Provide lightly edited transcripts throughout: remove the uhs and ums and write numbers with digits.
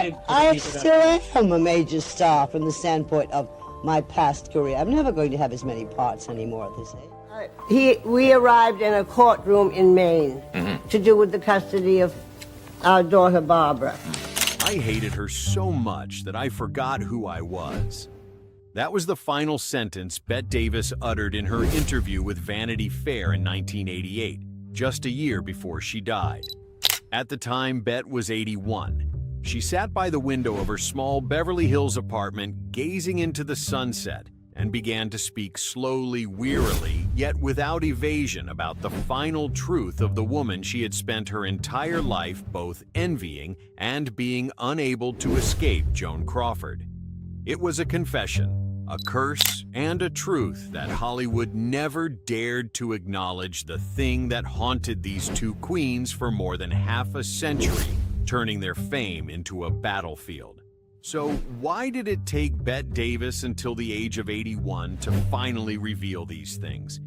hated for the I people that- still am a major star from the standpoint of my past career. I'm never going to have as many parts anymore at this age. We arrived in a courtroom in Maine to do with the custody of our daughter Barbara. I hated her so much that I forgot who I was. That was the final sentence Bette Davis uttered in her interview with Vanity Fair in 1988, just a year before she died. At the time, Bette was 81. She sat by the window of her small Beverly Hills apartment, gazing into the sunset, and began to speak slowly, wearily, yet without evasion about the final truth of the woman she had spent her entire life both envying and being unable to escape, Joan Crawford. It was a confession, a curse, and a truth that Hollywood never dared to acknowledge, the thing that haunted these two queens for more than half a century, turning their fame into a battlefield. So why did it take Bette Davis until the age of 81 to finally reveal these things?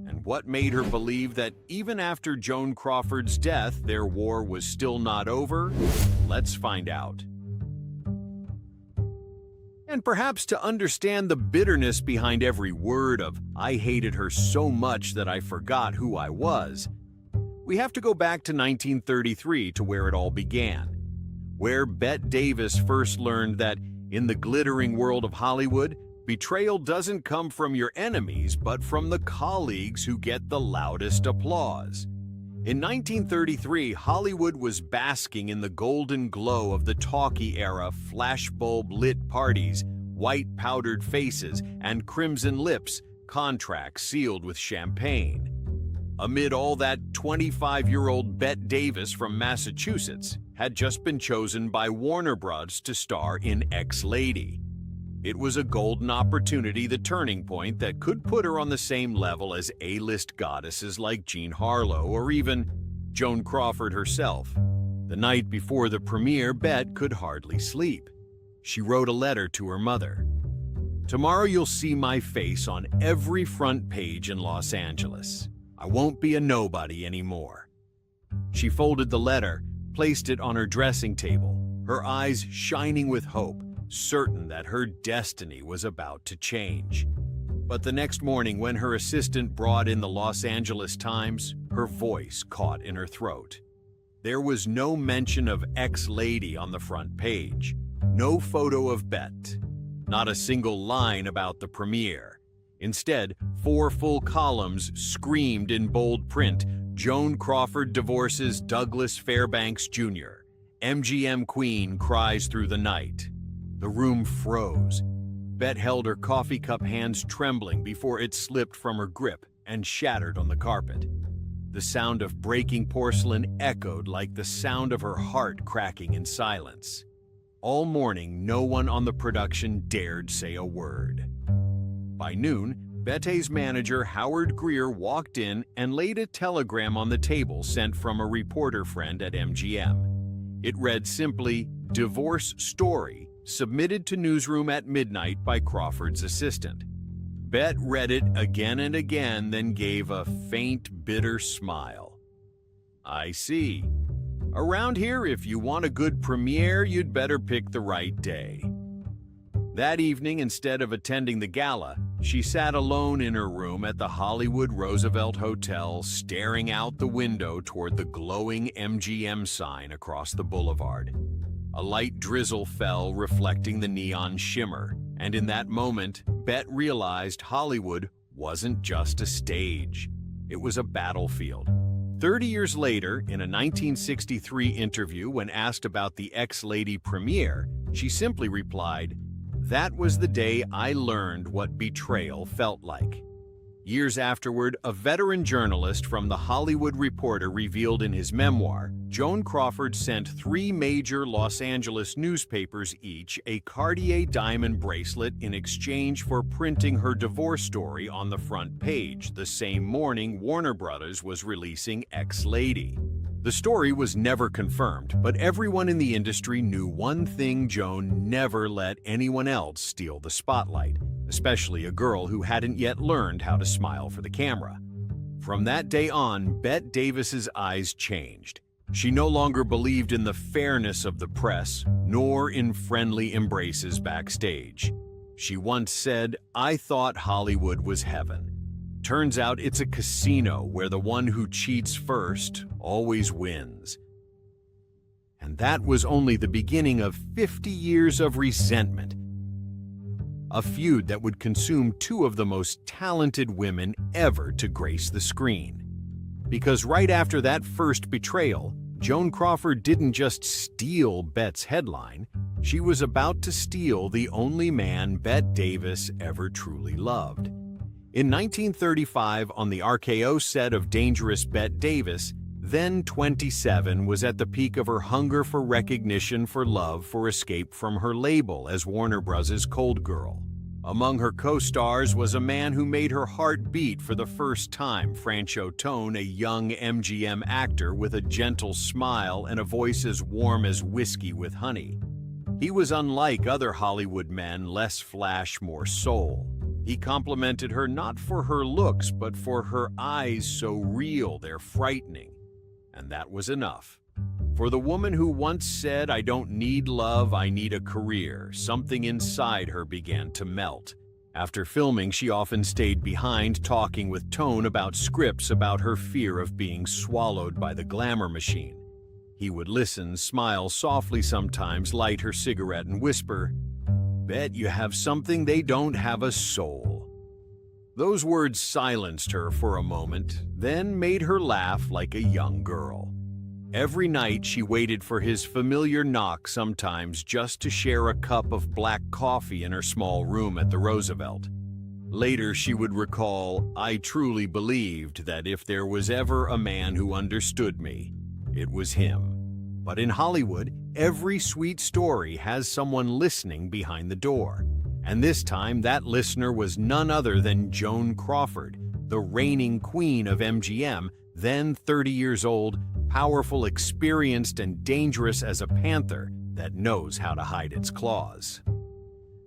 And what made her believe that even after Joan Crawford's death, their war was still not over? Let's find out. And perhaps to understand the bitterness behind every word of "I hated her so much that I forgot who I was," we have to go back to 1933 to where it all began, where Bette Davis first learned that in the glittering world of Hollywood, betrayal doesn't come from your enemies, but from the colleagues who get the loudest applause. In 1933, Hollywood was basking in the golden glow of the talkie-era flashbulb-lit parties, white powdered faces, and crimson lips, contracts sealed with champagne. Amid all that, 25-year-old Bette Davis from Massachusetts had just been chosen by Warner Bros. To star in Ex-Lady. It was a golden opportunity, the turning point that could put her on the same level as A-list goddesses like Jean Harlow or even Joan Crawford herself. The night before the premiere, Bette could hardly sleep. She wrote a letter to her mother. "Tomorrow you'll see my face on every front page in Los Angeles. I won't be a nobody anymore." She folded the letter, placed it on her dressing table, her eyes shining with hope, certain that her destiny was about to change. But the next morning, when her assistant brought in the Los Angeles Times, her voice caught in her throat. There was no mention of Ex-Lady on the front page, no photo of Bette, not a single line about the premiere. Instead, 4 full columns screamed in bold print, "Joan Crawford divorces Douglas Fairbanks Jr. MGM Queen cries through the night." The room froze. Bette held her coffee cup hands trembling before it slipped from her grip and shattered on the carpet. The sound of breaking porcelain echoed like the sound of her heart cracking in silence. All morning, no one on the production dared say a word. By noon, Bette's manager, Howard Greer, walked in and laid a telegram on the table sent from a reporter friend at MGM. It read simply, "Divorce story, submitted to newsroom at midnight by Crawford's assistant." Bette read it again and again, then gave a faint, bitter smile. "I see. Around here, if you want a good premiere, you'd better pick the right day." That evening, instead of attending the gala, she sat alone in her room at the Hollywood Roosevelt Hotel, staring out the window toward the glowing MGM sign across the boulevard. A light drizzle fell, reflecting the neon shimmer, and in that moment, Bette realized Hollywood wasn't just a stage. It was a battlefield. 30 years later, in a 1963 interview when asked about the Ex-Lady premiere, she simply replied, "That was the day I learned what betrayal felt like." Years afterward, a veteran journalist from The Hollywood Reporter revealed in his memoir, Joan Crawford sent 3 major Los Angeles newspapers each a Cartier diamond bracelet in exchange for printing her divorce story on the front page the same morning Warner Bros. Was releasing Ex-Lady. The story was never confirmed, but everyone in the industry knew one thing: Joan never let anyone else steal the spotlight, especially a girl who hadn't yet learned how to smile for the camera. From that day on, Bette Davis's eyes changed. She no longer believed in the fairness of the press, nor in friendly embraces backstage. She once said, "I thought Hollywood was heaven. Turns out it's a casino where the one who cheats first always wins." And that was only the beginning of 50 years of resentment. A feud that would consume two of the most talented women ever to grace the screen. Because right after that first betrayal, Joan Crawford didn't just steal Bette's headline, she was about to steal the only man Bette Davis ever truly loved. In 1935, on the RKO set of Dangerous Bette Davis, then 27, was at the peak of her hunger for recognition, for love, for escape from her label as Warner Bros.' Cold Girl. Among her co-stars was a man who made her heart beat for the first time, Franchot Tone, a young MGM actor with a gentle smile and a voice as warm as whiskey with honey. He was unlike other Hollywood men, less flash, more soul. He complimented her not for her looks, but for her eyes so real, they're frightening. And that was enough. For the woman who once said, "I don't need love, I need a career," something inside her began to melt. After filming, she often stayed behind, talking with Tone about scripts, about her fear of being swallowed by the glamour machine. He would listen, smile softly sometimes, light her cigarette and whisper, "Bet you have something they don't have, a soul." Those words silenced her for a moment, then made her laugh like a young girl. Every night she waited for his familiar knock, sometimes just to share a cup of black coffee in her small room at the Roosevelt. Later she would recall, "I truly believed that if there was ever a man who understood me, it was him." But in Hollywood, every sweet story has someone listening behind the door. And this time, that listener was none other than Joan Crawford, the reigning queen of MGM, then 30 years old, powerful, experienced, and dangerous as a panther that knows how to hide its claws.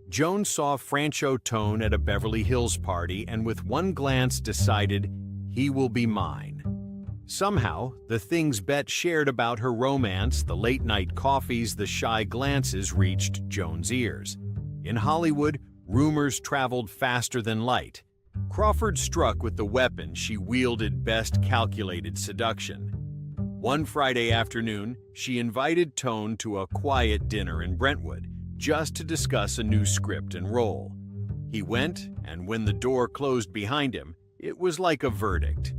Joan saw Franchot Tone at a Beverly Hills party and with one glance decided, "He will be mine." Somehow, the things Bette shared about her romance, the late-night coffees, the shy glances, reached Joan's ears. In Hollywood, rumors traveled faster than light. Crawford struck with the weapon she wielded best, calculated seduction. One Friday afternoon, she invited Tone to a quiet dinner in Brentwood, just to discuss a new script and role. He went, and when the door closed behind him, it was like a verdict.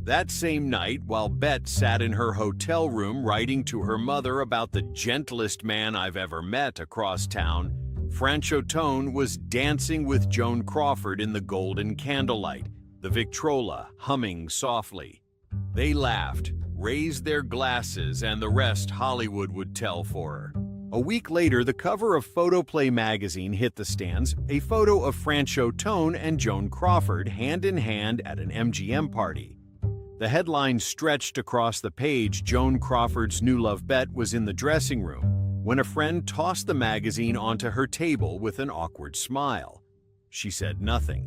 That same night, while Bette sat in her hotel room writing to her mother about the gentlest man I've ever met across town, Franchot Tone was dancing with Joan Crawford in the golden candlelight, the Victrola humming softly. They laughed, raised their glasses, and the rest Hollywood would tell for her. A week later, the cover of Photoplay magazine hit the stands, a photo of Franchot Tone and Joan Crawford hand in hand at an MGM party. The headline stretched across the page, "Joan Crawford's new love Bette was in the dressing room," when a friend tossed the magazine onto her table with an awkward smile. She said nothing.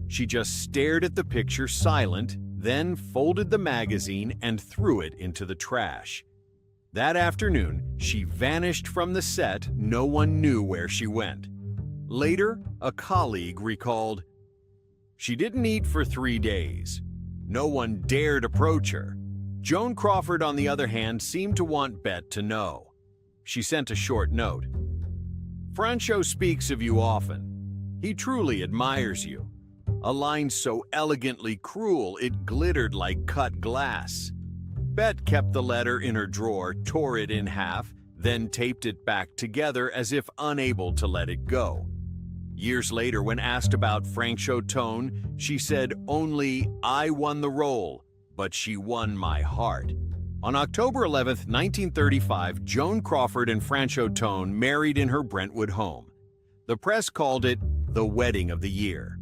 She just stared at the picture, silent, then folded the magazine and threw it into the trash. That afternoon, she vanished from the set. No one knew where she went. Later, a colleague recalled, "She didn't eat for 3 days. No one dared approach her." Joan Crawford, on the other hand, seemed to want Bette to know. She sent a short note. "Franchot speaks of you often. He truly admires you." A line so elegantly cruel it glittered like cut glass. Bette kept the letter in her drawer, tore it in half, then taped it back together as if unable to let it go. Years later, when asked about Franchot Tone, she said, "Only I won the role, but she won my heart." On October 11, 1935, Joan Crawford and Franchot Tone married in her Brentwood home. The press called it the wedding of the year.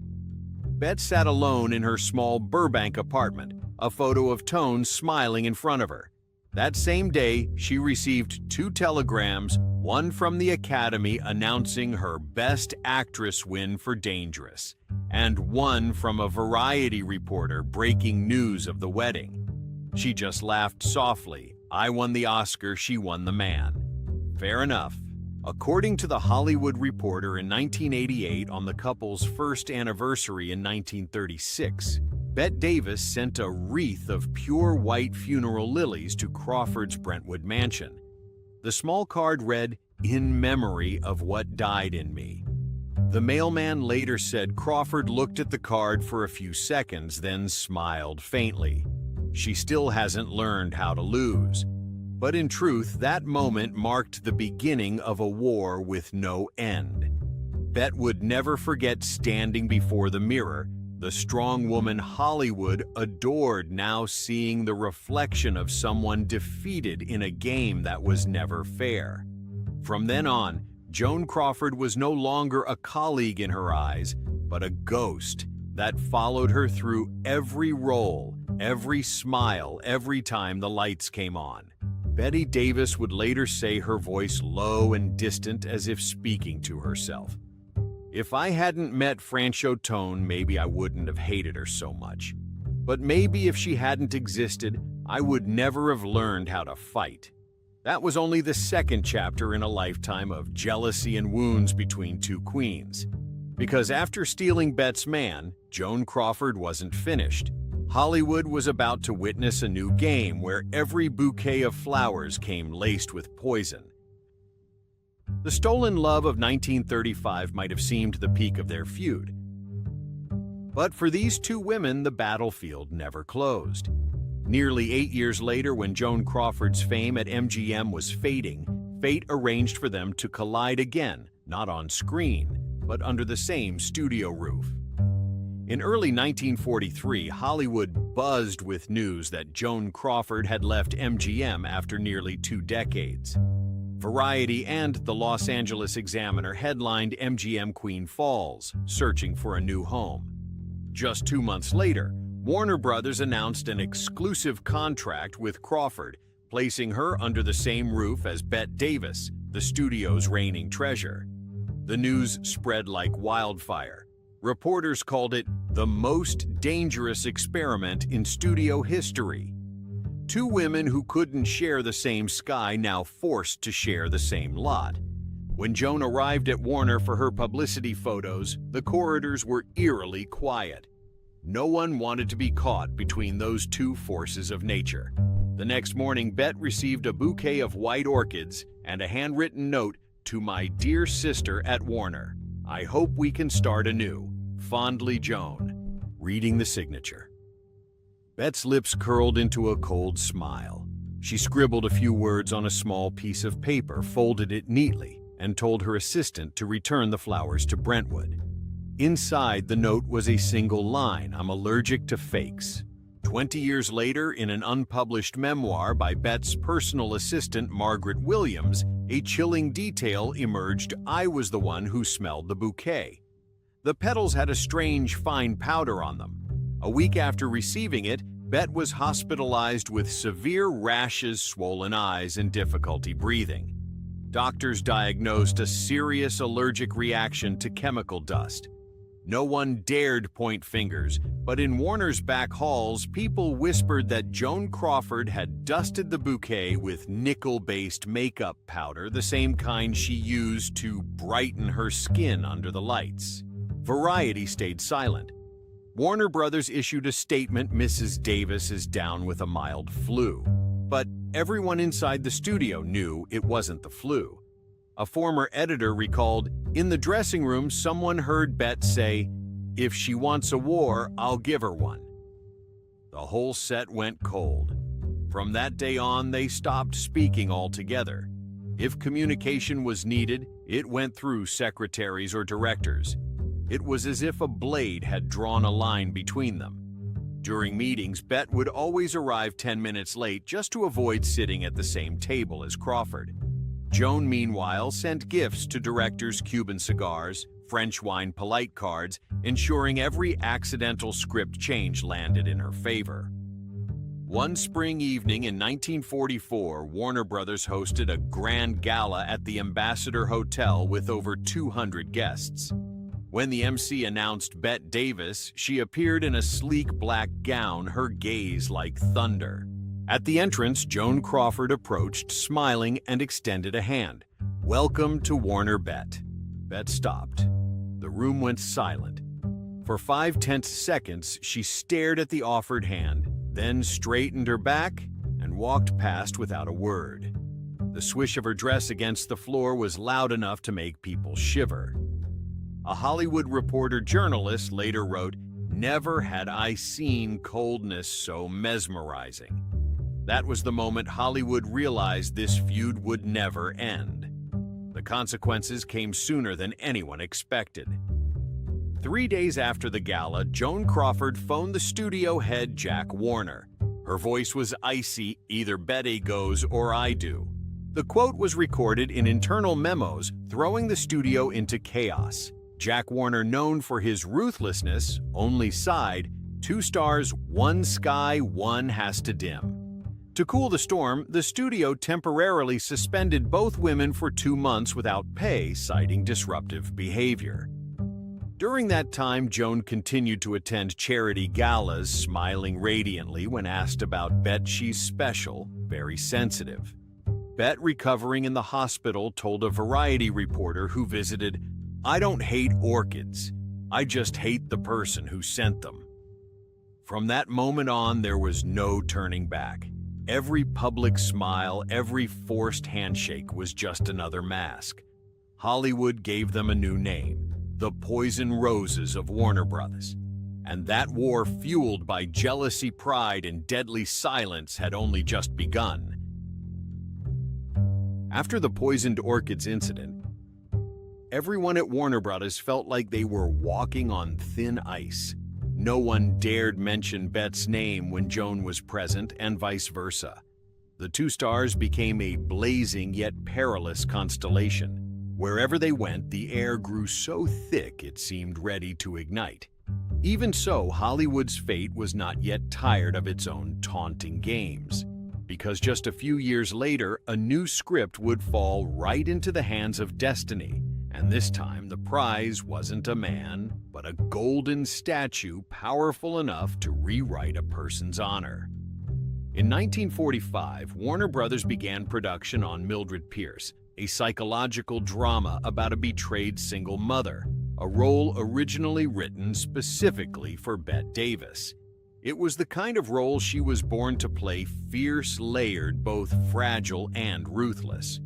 Bette sat alone in her small Burbank apartment, a photo of Tone smiling in front of her. That same day, she received 2 telegrams, one from the Academy announcing her Best Actress win for Dangerous, and one from a Variety reporter breaking news of the wedding. She just laughed softly. I won the Oscar, she won the man. Fair enough. According to The Hollywood Reporter in 1988, on the couple's first anniversary in 1936, Bette Davis sent a wreath of pure white funeral lilies to Crawford's Brentwood mansion. The small card read, "In memory of what died in me." The mailman later said Crawford looked at the card for a few seconds, then smiled faintly. She still hasn't learned how to lose. But in truth, that moment marked the beginning of a war with no end. Bette would never forget standing before the mirror, the strong woman Hollywood adored, now seeing the reflection of someone defeated in a game that was never fair. From then on, Joan Crawford was no longer a colleague in her eyes, but a ghost that followed her through every role, every smile, every time the lights came on. Bette Davis would later say, her voice low and distant as if speaking to herself, "If I hadn't met Franchot Tone, maybe I wouldn't have hated her so much. But maybe if she hadn't existed, I would never have learned how to fight." That was only the second chapter in a lifetime of jealousy and wounds between two queens. Because after stealing Bette's man, Joan Crawford wasn't finished. Hollywood was about to witness a new game where every bouquet of flowers came laced with poison. The stolen love of 1935 might have seemed the peak of their feud. But for these two women, the battlefield never closed. Nearly 8 years later, when Joan Crawford's fame at MGM was fading, fate arranged for them to collide again, not on screen, but under the same studio roof. In early 1943, Hollywood buzzed with news that Joan Crawford had left MGM after nearly 2 decades. Variety and the Los Angeles Examiner headlined "MGM Queen Falls, searching for a new home." Just 2 months later, Warner Brothers announced an exclusive contract with Crawford, placing her under the same roof as Bette Davis, the studio's reigning treasure. The news spread like wildfire. Reporters called it the most dangerous experiment in studio history. Two women who couldn't share the same sky now forced to share the same lot. When Joan arrived at Warner for her publicity photos, the corridors were eerily quiet. No one wanted to be caught between those two forces of nature. The next morning, Bette received a bouquet of white orchids and a handwritten note, "To my dear sister at Warner. I hope we can start anew. Fondly, Joan." Reading the signature, Bette's lips curled into a cold smile. She scribbled a few words on a small piece of paper, folded it neatly, and told her assistant to return the flowers to Brentwood. Inside the note was a single line, "I'm allergic to fakes." 20 years later, in an unpublished memoir by Bette's personal assistant, Margaret Williams, a chilling detail emerged: "I was the one who smelled the bouquet. The petals had a strange, fine powder on them. A week after receiving it, Bette was hospitalized with severe rashes, swollen eyes, and difficulty breathing. Doctors diagnosed a serious allergic reaction to chemical dust. No one dared point fingers, but in Warner's back halls, people whispered that Joan Crawford had dusted the bouquet with nickel-based makeup powder, the same kind she used to brighten her skin under the lights. Variety stayed silent. Warner Brothers issued a statement: "Mrs. Davis is down with a mild flu." But everyone inside the studio knew it wasn't the flu. A former editor recalled, "In the dressing room, someone heard Bette say, 'If she wants a war, I'll give her one.'" The whole set went cold. From that day on, they stopped speaking altogether. If communication was needed, it went through secretaries or directors. It was as if a blade had drawn a line between them. During meetings, Bette would always arrive 10 minutes late just to avoid sitting at the same table as Crawford. Joan, meanwhile, sent gifts to directors: Cuban cigars, French wine polite cards, ensuring every accidental script change landed in her favor. One spring evening in 1944, Warner Brothers hosted a grand gala at the Ambassador Hotel with over 200 guests. When the MC announced Bette Davis, she appeared in a sleek black gown, her gaze like thunder. At the entrance, Joan Crawford approached, smiling, and extended a hand. "Welcome to Warner, Bette." Bette stopped. The room went silent. For 5 tense seconds, she stared at the offered hand, then straightened her back and walked past without a word. The swish of her dress against the floor was loud enough to make people shiver. A Hollywood Reporter-journalist later wrote, "Never had I seen coldness so mesmerizing." That was the moment Hollywood realized this feud would never end. The consequences came sooner than anyone expected. 3 days after the gala, Joan Crawford phoned the studio head Jack Warner. Her voice was icy, "Either Bette goes or I do." The quote was recorded in internal memos, throwing the studio into chaos. Jack Warner, known for his ruthlessness, only sighed, "2 stars, 1 sky, 1 has to dim." To cool the storm, the studio temporarily suspended both women for 2 months without pay, citing disruptive behavior. During that time, Joan continued to attend charity galas, smiling radiantly when asked about Bette. "She's special, very sensitive." Bette, recovering in the hospital, told a Variety reporter who visited, "I don't hate orchids. I just hate the person who sent them." From that moment on, there was no turning back. Every public smile, every forced handshake was just another mask. Hollywood gave them a new name, the Poison Roses of Warner Brothers. And that war, fueled by jealousy, pride, and deadly silence, had only just begun. After the Poisoned Orchids incident, everyone at Warner Brothers felt like they were walking on thin ice. No one dared mention Bette's name when Joan was present, and vice versa. The 2 stars became a blazing yet perilous constellation. Wherever they went, the air grew so thick it seemed ready to ignite. Even so, Hollywood's fate was not yet tired of its own taunting games. Because just a few years later, a new script would fall right into the hands of destiny. And this time, the prize wasn't a man, but a golden statue powerful enough to rewrite a person's honor. In 1945, Warner Brothers began production on Mildred Pierce, a psychological drama about a betrayed single mother, a role originally written specifically for Bette Davis. It was the kind of role she was born to play, fierce, layered, both fragile and ruthless.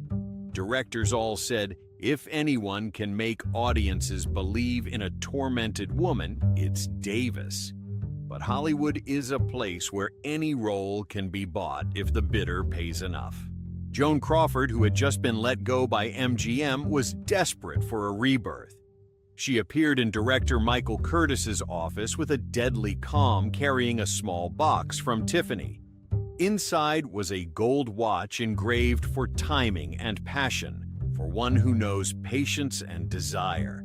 Directors all said, "If anyone can make audiences believe in a tormented woman, it's Davis." But Hollywood is a place where any role can be bought if the bidder pays enough. Joan Crawford, who had just been let go by MGM, was desperate for a rebirth. She appeared in director Michael Curtis's office with a deadly calm, carrying a small box from Tiffany. Inside was a gold watch engraved for timing and passion, for one who knows patience and desire.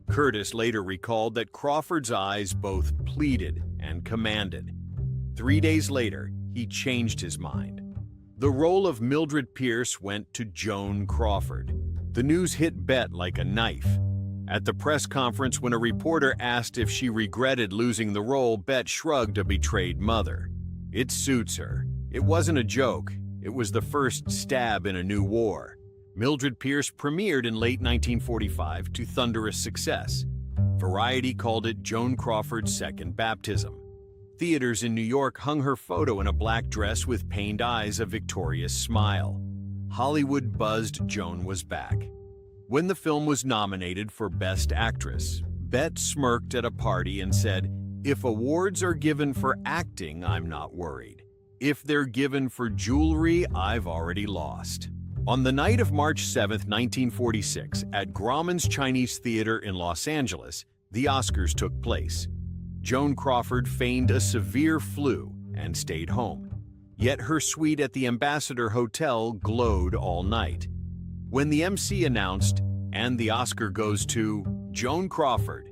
Curtis later recalled that Crawford's eyes both pleaded and commanded. 3 days later, he changed his mind. The role of Mildred Pierce went to Joan Crawford. The news hit Bette like a knife. At the press conference, when a reporter asked if she regretted losing the role, Bette shrugged, "A betrayed mother. It suits her. It wasn't a joke. It was the first stab in a new war." Mildred Pierce premiered in late 1945 to thunderous success. Variety called it Joan Crawford's second baptism. Theaters in New York hung her photo in a black dress with pained eyes, a victorious smile. Hollywood buzzed Joan was back. When the film was nominated for Best Actress, Bette smirked at a party and said, "If awards are given for acting, I'm not worried. If they're given for jewelry, I've already lost." On the night of March 7, 1946, at Grauman's Chinese Theater in Los Angeles, the Oscars took place. Joan Crawford feigned a severe flu and stayed home. Yet her suite at the Ambassador Hotel glowed all night. When the MC announced, "And the Oscar goes to Joan Crawford,"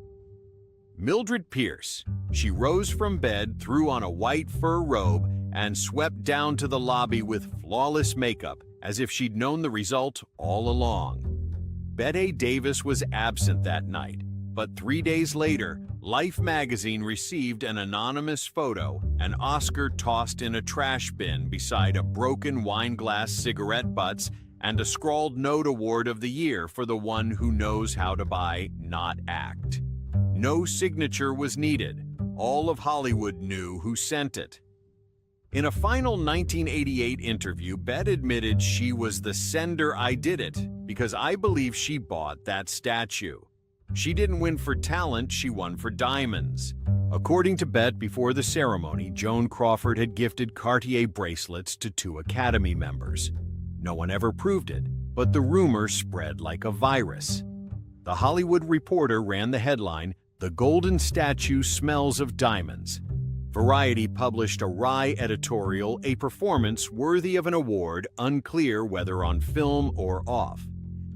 Mildred Pierce, she rose from bed, threw on a white fur robe, and swept down to the lobby with flawless makeup, as if she'd known the result all along. Bette Davis was absent that night, but 3 days later, Life magazine received an anonymous photo, an Oscar tossed in a trash bin beside a broken wine glass cigarette butts, and a scrawled note award of the year for the one who knows how to buy, not act. No signature was needed. All of Hollywood knew who sent it. In a final 1988 interview, Bette admitted she was the sender. "I did it because I believe she bought that statue. She didn't win for talent, she won for diamonds." According to Bette, before the ceremony, Joan Crawford had gifted Cartier bracelets to 2 Academy members. No one ever proved it, but the rumor spread like a virus. The Hollywood Reporter ran the headline, "The Golden Statue Smells of Diamonds." Variety published a wry editorial, "A performance worthy of an award, unclear whether on film or off."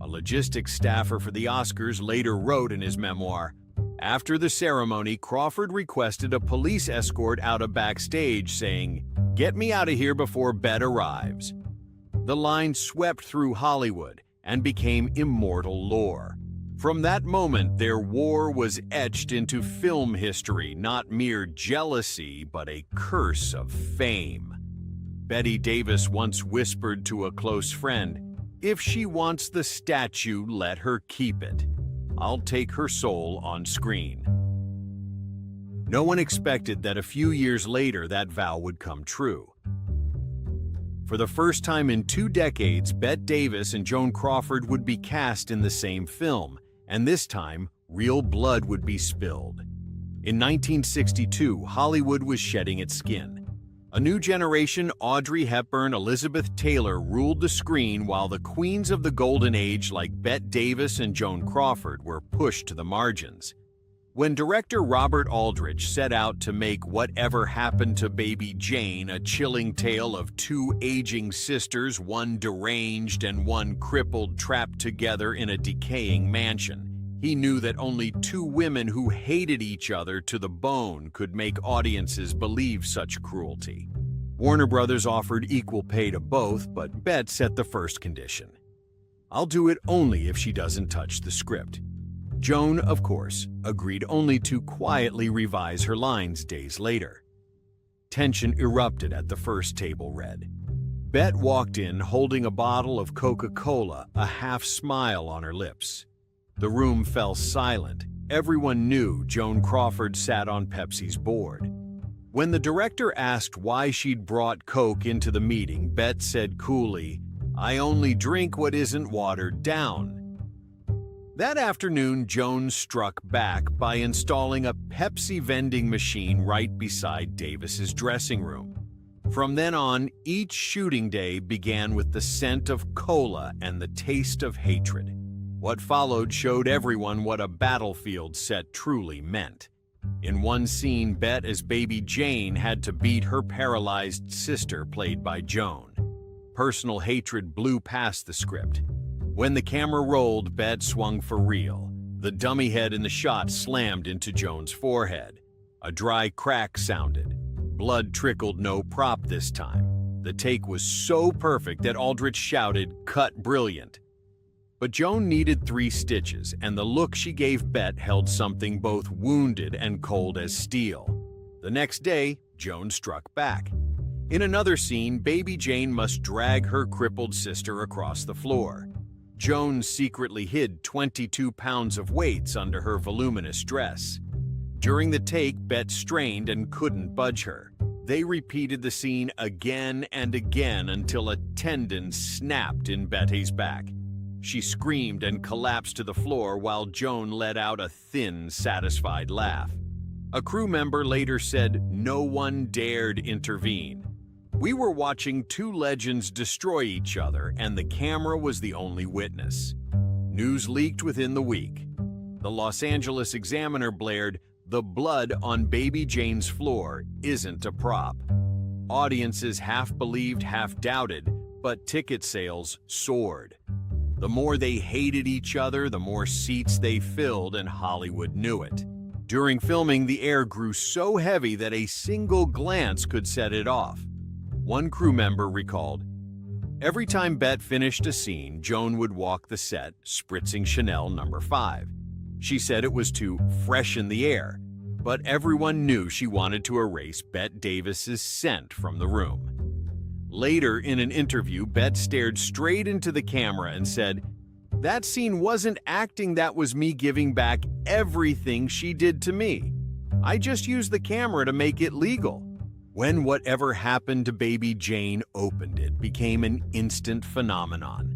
A logistics staffer for the Oscars later wrote in his memoir, "After the ceremony, Crawford requested a police escort out of backstage, saying, 'Get me out of here before Bette arrives.'" The line swept through Hollywood and became immortal lore. From that moment, their war was etched into film history, not mere jealousy, but a curse of fame. Bette Davis once whispered to a close friend, "If she wants the statue, let her keep it. I'll take her soul on screen." No one expected that a few years later that vow would come true. For the first time in 2 decades, Bette Davis and Joan Crawford would be cast in the same film, and this time, real blood would be spilled. In 1962, Hollywood was shedding its skin. A new generation, Audrey Hepburn, Elizabeth Taylor, ruled the screen while the queens of the golden age like Bette Davis and Joan Crawford were pushed to the margins. When director Robert Aldrich set out to make Whatever Happened to Baby Jane a chilling tale of 2 aging sisters, one deranged and one crippled, trapped together in a decaying mansion, he knew that only 2 women who hated each other to the bone could make audiences believe such cruelty. Warner Brothers offered equal pay to both, but Bette set the first condition. "I'll do it only if she doesn't touch the script." Joan, of course, agreed only to quietly revise her lines days later. Tension erupted at the first table read. Bette walked in holding a bottle of Coca-Cola, a half smile on her lips. The room fell silent. Everyone knew Joan Crawford sat on Pepsi's board. When the director asked why she'd brought Coke into the meeting, Bette said coolly, "I only drink what isn't watered down." That afternoon, Joan struck back by installing a Pepsi vending machine right beside Davis's dressing room. From then on, each shooting day began with the scent of cola and the taste of hatred. What followed showed everyone what a battlefield set truly meant. In one scene, Bette as Baby Jane had to beat her paralyzed sister, played by Joan. Personal hatred blew past the script. When the camera rolled, Bette swung for real. The dummy head in the shot slammed into Joan's forehead. A dry crack sounded. Blood trickled, no prop this time. The take was so perfect that Aldrich shouted, "Cut brilliant." But Joan needed 3 stitches, and the look she gave Bette held something both wounded and cold as steel. The next day, Joan struck back. In another scene, Baby Jane must drag her crippled sister across the floor. Joan secretly hid 22 pounds of weights under her voluminous dress. During the take, Bette strained and couldn't budge her. They repeated the scene again and again until a tendon snapped in Bette's back. She screamed and collapsed to the floor while Joan let out a thin, satisfied laugh. A crew member later said, "No one dared intervene. We were watching 2 legends destroy each other, and the camera was the only witness." News leaked within the week. The Los Angeles Examiner blared, "The blood on Baby Jane's floor isn't a prop." Audiences half believed, half doubted, but ticket sales soared. The more they hated each other, the more seats they filled, and Hollywood knew it. During filming, the air grew so heavy that a single glance could set it off. One crew member recalled, "Every time Bette finished a scene, Joan would walk the set, spritzing Chanel No. 5. She said it was to freshen the air. but everyone knew she wanted to erase Bette Davis's scent from the room. Later in an interview, Bette stared straight into the camera and said, "That scene wasn't acting, that was me giving back everything she did to me. I just used the camera to make it legal." When Whatever Happened to Baby Jane opened, it became an instant phenomenon.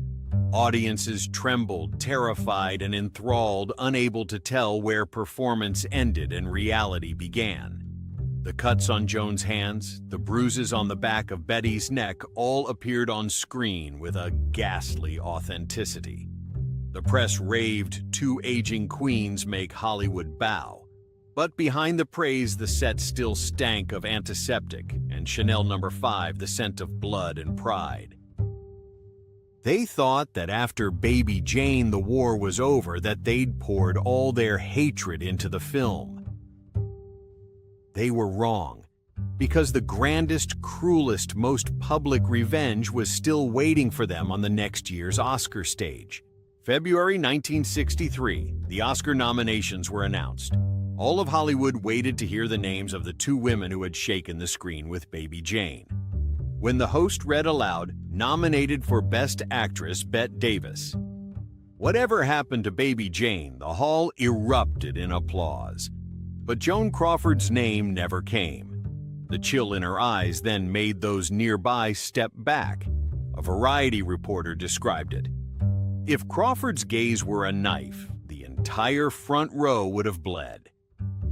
Audiences trembled, terrified and enthralled, unable to tell where performance ended and reality began. The cuts on Joan's hands, the bruises on the back of Betty's neck all appeared on screen with a ghastly authenticity. The press raved, "Two aging queens make Hollywood bow." But behind the praise, the set still stank of antiseptic, and Chanel No. 5 the scent of blood and pride. They thought that after Baby Jane the war was over, that they'd poured all their hatred into the film. They were wrong, because the grandest, cruelest, most public revenge was still waiting for them on the next year's Oscar stage. February 1963, the Oscar nominations were announced. All of Hollywood waited to hear the names of the two women who had shaken the screen with Baby Jane. When the host read aloud, nominated for Best Actress, Bette Davis. Whatever happened to Baby Jane, the hall erupted in applause. But Joan Crawford's name never came. The chill in her eyes then made those nearby step back. A Variety reporter described it. If Crawford's gaze were a knife, the entire front row would have bled.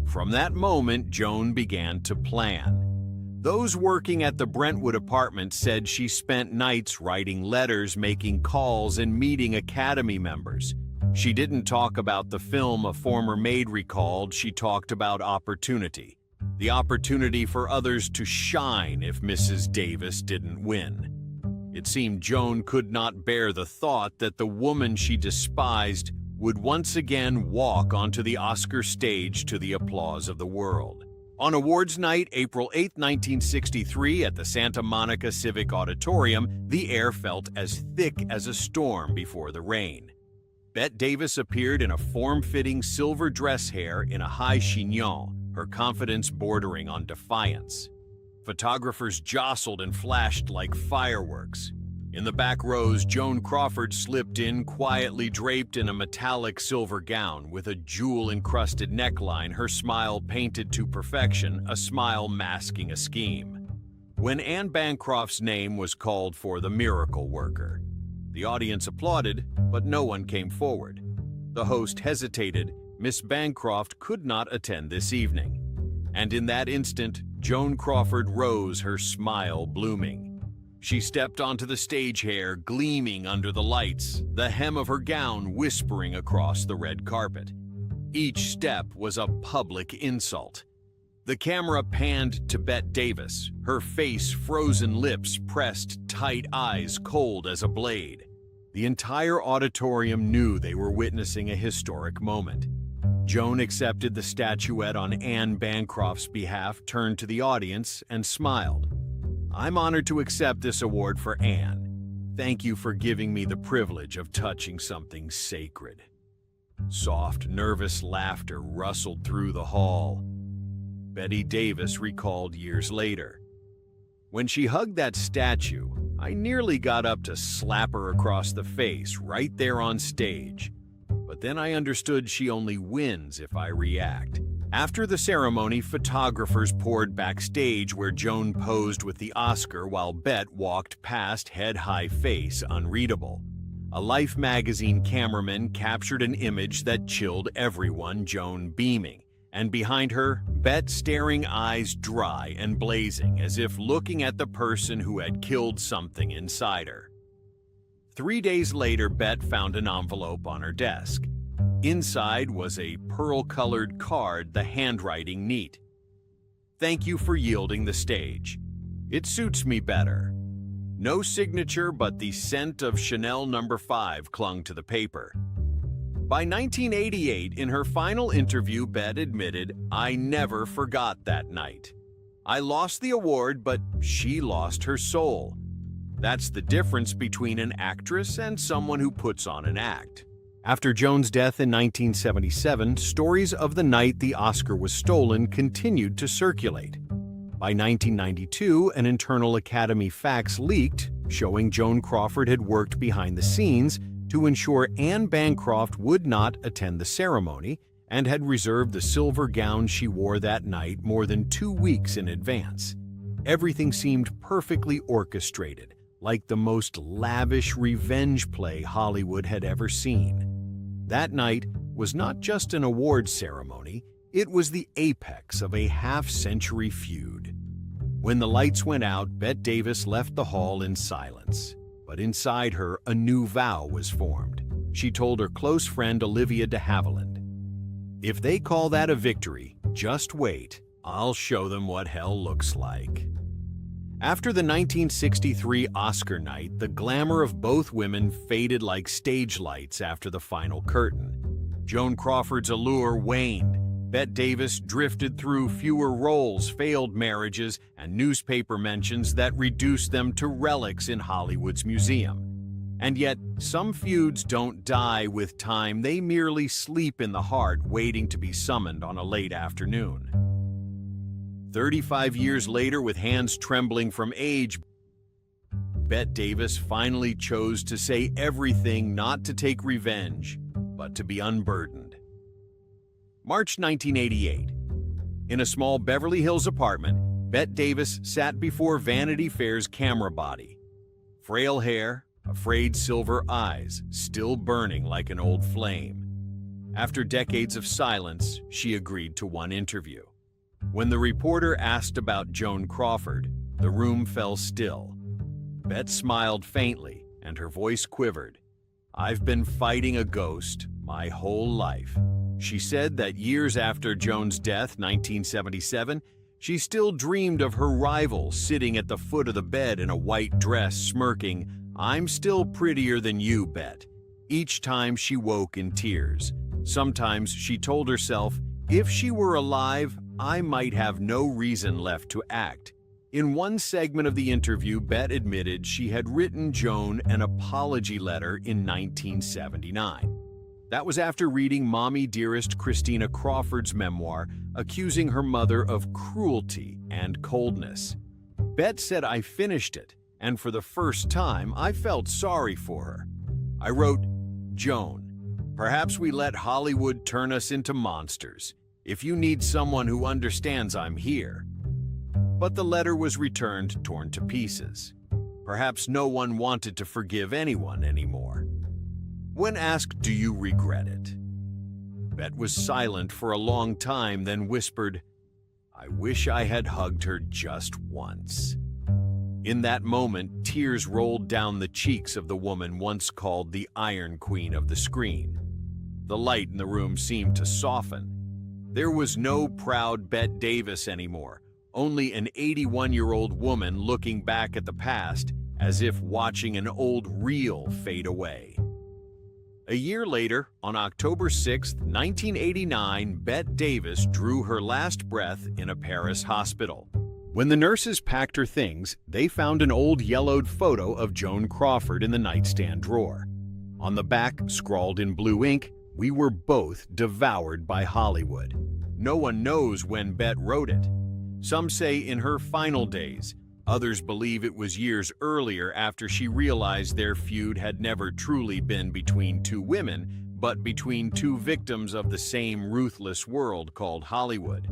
From that moment, Joan began to plan. Those working at the Brentwood apartment said she spent nights writing letters, making calls, and meeting Academy members. She didn't talk about the film a former maid recalled, she talked about opportunity. The opportunity for others to shine if Mrs. Davis didn't win. It seemed Joan could not bear the thought that the woman she despised would once again walk onto the Oscar stage to the applause of the world. On awards night, April 8, 1963, at the Santa Monica Civic Auditorium, the air felt as thick as a storm before the rain. Bette Davis appeared in a form-fitting silver dress hair in a high chignon, her confidence bordering on defiance. Photographers jostled and flashed like fireworks. In the back rows, Joan Crawford slipped in, quietly draped in a metallic silver gown with a jewel-encrusted neckline, her smile painted to perfection, a smile masking a scheme. When Anne Bancroft's name was called for the miracle worker, the audience applauded, but no one came forward. The host hesitated. Miss Bancroft could not attend this evening. And in that instant, Joan Crawford rose, her smile blooming. She stepped onto the stage, hair gleaming under the lights, the hem of her gown whispering across the red carpet. Each step was a public insult. The camera panned to Bette Davis, her face frozen, lips pressed tight, eyes cold as a blade. The entire auditorium knew they were witnessing a historic moment. Joan accepted the statuette on Anne Bancroft's behalf, turned to the audience, and smiled. "I'm honored to accept this award for Anne. Thank you for giving me the privilege of touching something sacred." Soft, nervous laughter rustled through the hall. Bette Davis recalled years later. "When she hugged that statue, I nearly got up to slap her across the face right there on stage. But then I understood she only wins if I react." After the ceremony, photographers poured backstage where Joan posed with the Oscar while Bette walked past, head-high, face unreadable. A Life magazine cameraman captured an image that chilled everyone, Joan beaming, and behind her, Bette staring, eyes dry and blazing, as if looking at the person who had killed something inside her. 3 days later, Bette found an envelope on her desk. Inside was a pearl-colored card, the handwriting neat. "Thank you for yielding the stage. It suits me better." No signature, but the scent of Chanel No. 5 clung to the paper. By 1988, in her final interview, Bette admitted, "I never forgot that night. I lost the award, but she lost her soul. That's the difference between an actress and someone who puts on an act." After Joan's death in 1977, stories of the night the Oscar was stolen continued to circulate. By 1992, an internal Academy fax leaked, showing Joan Crawford had worked behind the scenes to ensure Anne Bancroft would not attend the ceremony and had reserved the silver gown she wore that night more than 2 weeks in advance. Everything seemed perfectly orchestrated, like the most lavish revenge play Hollywood had ever seen. That night was not just an awards ceremony, it was the apex of a half-century feud. When the lights went out, Bette Davis left the hall in silence. But inside her, a new vow was formed. She told her close friend Olivia de Havilland, "If they call that a victory, just wait. I'll show them what hell looks like." After the 1963 Oscar night, the glamour of both women faded like stage lights after the final curtain. Joan Crawford's allure waned. Bette Davis drifted through fewer roles, failed marriages, and newspaper mentions that reduced them to relics in Hollywood's museum. And yet, some feuds don't die with time, they merely sleep in the heart, waiting to be summoned on a late afternoon. 35 years later, with hands trembling from age, Bette Davis finally chose to say everything, not to take revenge, but to be unburdened. March 1988. In a small Beverly Hills apartment, Bette Davis sat before Vanity Fair's camera body. Frail hair, afraid silver eyes, still burning like an old flame. After decades of silence, she agreed to one interview. When the reporter asked about Joan Crawford, the room fell still. Bette smiled faintly, and her voice quivered. "I've been fighting a ghost my whole life." She said that years after Joan's death, 1977, she still dreamed of her rival sitting at the foot of the bed in a white dress, smirking, "I'm still prettier than you, Bette." Each time she woke in tears. Sometimes she told herself, "If she were alive, I might have no reason left to act." In one segment of the interview, Bette admitted she had written Joan an apology letter in 1979. That was after reading Mommy Dearest Christina Crawford's memoir, accusing her mother of cruelty and coldness. Bette said, "I finished it, and for the first time, I felt sorry for her. I wrote, 'Joan, perhaps we let Hollywood turn us into monsters. If you need someone who understands, I'm here.' But the letter was returned torn to pieces. Perhaps no one wanted to forgive anyone anymore." When asked, "Do you regret it?" Bette was silent for a long time, then whispered, "I wish I had hugged her just once." In that moment, tears rolled down the cheeks of the woman once called the Iron Queen of the screen. The light in the room seemed to soften. There was no proud Bette Davis anymore, only an 81-year-old woman looking back at the past as if watching an old reel fade away. A year later, on October 6, 1989, Bette Davis drew her last breath in a Paris hospital. When the nurses packed her things, they found an old yellowed photo of Joan Crawford in the nightstand drawer. On the back, scrawled in blue ink, "We were both devoured by Hollywood." No one knows when Bette wrote it. Some say in her final days. Others believe it was years earlier, after she realized their feud had never truly been between two women, but between two victims of the same ruthless world called Hollywood.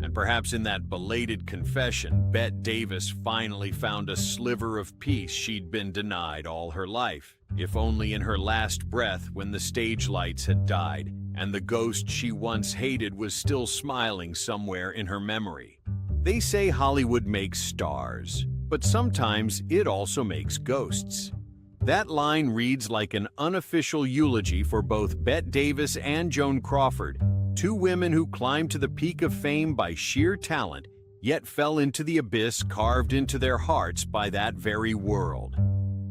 And perhaps in that belated confession, Bette Davis finally found a sliver of peace she'd been denied all her life, if only in her last breath when the stage lights had died, and the ghost she once hated was still smiling somewhere in her memory. They say Hollywood makes stars, but sometimes it also makes ghosts. That line reads like an unofficial eulogy for both Bette Davis and Joan Crawford, two women who climbed to the peak of fame by sheer talent, yet fell into the abyss carved into their hearts by that very world.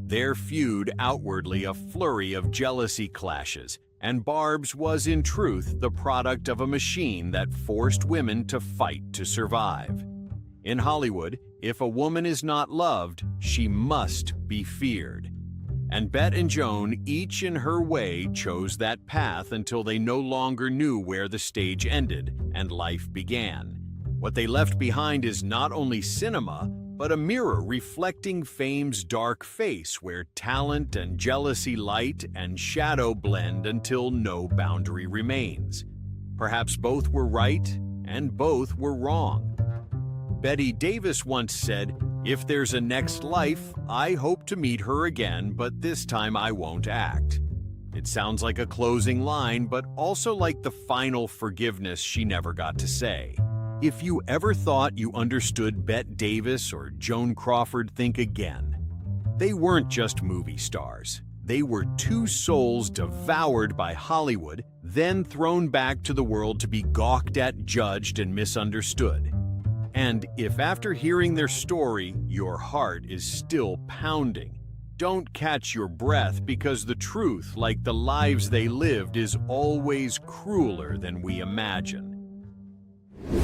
Their feud, outwardly a flurry of jealousy clashes, and Barb's was in truth the product of a machine that forced women to fight to survive. In Hollywood, if a woman is not loved, she must be feared. And Bette and Joan, each in her way, chose that path until they no longer knew where the stage ended and life began. What they left behind is not only cinema, but a mirror reflecting fame's dark face where talent and jealousy light and shadow blend until no boundary remains. Perhaps both were right and both were wrong. Bette Davis once said, "If there's a next life, I hope to meet her again, but this time I won't act." It sounds like a closing line, but also like the final forgiveness she never got to say. If you ever thought you understood Bette Davis or Joan Crawford, think again. They weren't just movie stars. They were two souls devoured by Hollywood, then thrown back to the world to be gawked at, judged, and misunderstood. And if after hearing their story, your heart is still pounding, don't catch your breath, because the truth, like the lives they lived, is always crueler than we imagine.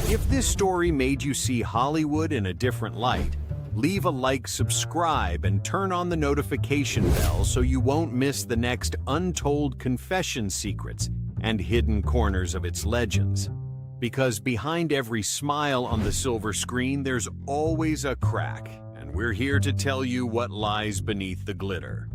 If this story made you see Hollywood in a different light, leave a like, subscribe, and turn on the notification bell so you won't miss the next untold confession secrets and hidden corners of its legends. Because behind every smile on the silver screen, there's always a crack, and we're here to tell you what lies beneath the glitter.